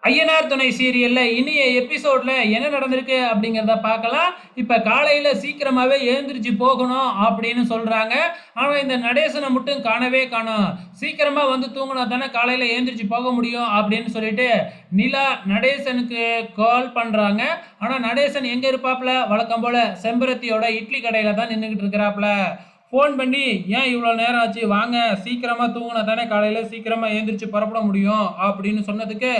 ஐயனார் துணை சீரியல்ல இனிய எபிசோட்ல என்ன நடந்திருக்கு அப்படிங்கிறத பார்க்கலாம். இப்ப காலையில சீக்கிரமாவே எழுந்திருச்சு போகணும் அப்படின்னு சொல்றாங்க. ஆனா இந்த நடேசனை மட்டும் காணவே காணோம். சீக்கிரமா வந்து தூங்குனா தானே காலையில எழுந்திருச்சு போக முடியும் அப்படின்னு சொல்லிட்டு நிலா நடேசனுக்கு கால் பண்றாங்க. ஆனா நடேசன் எங்க இருப்பாப்ல? வழக்கம் போல செம்பருத்தியோட இட்லி கடையில தான் நின்னுகிட்டு இருக்கிறாப்ல. ஃபோன் பண்ணி ஏன் இவ்வளோ நேரம் ஆச்சு? வாங்க சீக்கிரமா தூங்குனா தானே காலையில சீக்கிரமா எழுந்திருச்சு புறப்பட முடியும் அப்படின்னு சொன்னதுக்கு,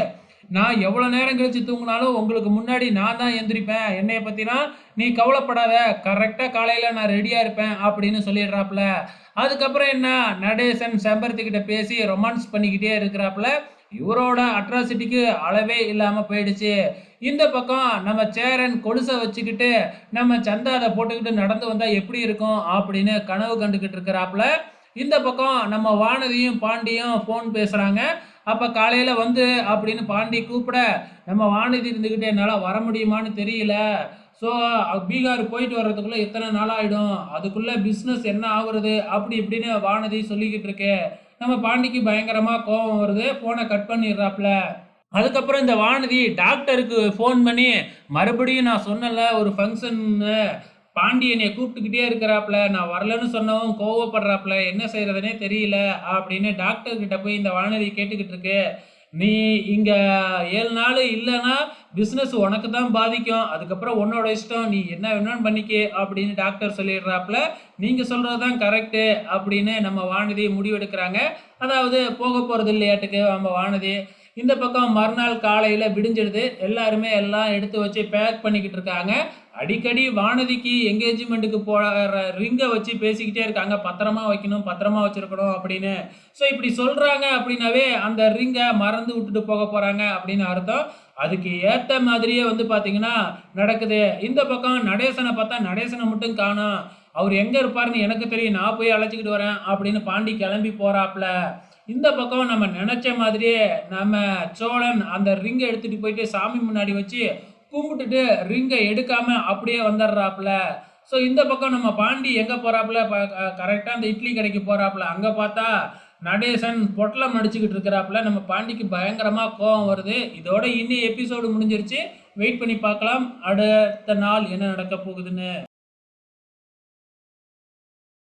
நான் எவ்வளோ நேரம் கழிச்சு தூங்குனாலும் உங்களுக்கு முன்னாடி நான் தான் எந்திரிப்பேன். என்னைய பத்திலாம் நீ கவலைப்படாத. கரெக்ட்டா காலையில நான் ரெடியா இருப்பேன் அப்படின்னு சொல்லிடுறாப்ல. அதுக்கப்புறம் என்ன நடேசன் செம்பருத்தி கிட்ட பேசி ரொமான்ஸ் பண்ணிக்கிட்டே இருக்கிறாப்ல. இவரோட அட்ராசிட்டிக்கு அளவே இல்லாம போயிடுச்சு. இந்த பக்கம் நம்ம சேரன் கொலுச வச்சுக்கிட்டு நம்ம சந்தா அத போட்டுக்கிட்டு நடந்து வந்தா எப்படி இருக்கும் அப்படின்னு கனவு கண்டுகிட்டு இருக்கிறாப்ல. இந்த பக்கம் நம்ம வானதியும் பாண்டியும் ஃபோன் பேசுறாங்க. அப்ப காலையில வந்து அப்படின்னு பாண்டி கூப்பிட, நம்ம வானதி இருந்துகிட்டு என்னால வர முடியுமான்னு தெரியல. ஸோ பீகார் போயிட்டு வர்றதுக்குள்ள எத்தனை நாள் ஆயிடும்? அதுக்குள்ள பிசினஸ் என்ன ஆகுறது? அப்படி இப்படின்னு வானதி சொல்லிக்கிட்டு இருக்கு. நம்ம பாண்டிக்கு பயங்கரமா கோவம் வருது. ஃபோன கட் பண்ணிடுறாப்ல. அதுக்கப்புறம் இந்த வானதி டாக்டருக்கு ஃபோன் பண்ணி, மறுபடியும் நான் சொன்னேன்ல ஒரு ஃபங்ஷன்னு, பாண்டி என்னைய கூப்பிட்டுக்கிட்டே இருக்கிறாப்ல. நான் வரலன்னு சொன்னவும் கோவப்படுறாப்ல. என்ன செய்றதுன்னே தெரியல அப்படின்னு டாக்டர் கிட்ட போய் இந்த வானதி கேட்டுக்கிட்டு இருக்கு. நீ இங்க 7 நாள் இல்லன்னா, பிசினஸ் உனக்கு தான் பாதிக்கும். அதுக்கப்புறம் உன்னோட இஷ்டம். நீ என்ன வேணாலும் பண்ணிக்க அப்படின்னு டாக்டர் சொல்லிடுறாப்ல. நீங்க சொல்றது தான் கரெக்ட்டு அப்படின்னு நம்ம வானதி முடிவெடுக்கிறாங்க. அதாவது போக போறது இல்லையாட்டுக்கு நம்ம வானதி. இந்த பக்கம் மறுநாள் காலையில விடிஞ்சிடுது. எல்லாருமே எல்லாம் எடுத்து வச்சு பேக் பண்ணிக்கிட்டு இருக்காங்க. அடிக்கடி வானதிக்கு என்கேஜ்மெண்ட்டுக்கு போடுற ரிங்கை வச்சு பேசிக்கிட்டே இருக்காங்க. பத்திரமா வைக்கணும், பத்திரமா வச்சிருக்கணும் அப்படின்னு. ஸோ இப்படி சொல்றாங்க அப்படின்னாவே அந்த ரிங்கை மறந்து விட்டுட்டு போக போறாங்க அப்படின்னு அர்த்தம். அதுக்கு ஏத்த மாதிரியே வந்து பாத்தீங்கன்னா நடக்குது. இந்த பக்கம் நடேசனை பார்த்தா நடேசனை மட்டும் காணோம். அவர் எங்க இருப்பாருன்னு எனக்கு தெரியும். நான் போய் அழைச்சிக்கிட்டு வரேன் அப்படின்னு பாண்டி கிளம்பி போறாப்ல. இந்த பக்கம் நம்ம நினைச்ச மாதிரியே நம்ம சோழன் அந்த ரிங்கை எடுத்துட்டு போயிட்டு சாமி முன்னாடி வச்சு கும்பிட்டுட்டு ரிங்கை எடுக்காம அப்படியே வந்துடுறாப்புல. ஸோ இந்த பக்கம் நம்ம பாண்டி எங்க போறாப்புல? கரெக்டா அந்த இட்லி கடைக்கு போறாப்புல. அங்க பார்த்தா நடேசன் பொட்டலம் அடிச்சுக்கிட்டு இருக்கிறாப்புல. நம்ம பாண்டிக்கு பயங்கரமா கோவம் வருது. இதோட இன்னி எபிசோடு முடிஞ்சிருச்சு. வெயிட் பண்ணி பார்க்கலாம் அடுத்த நாள் என்ன நடக்க போகுதுன்னு.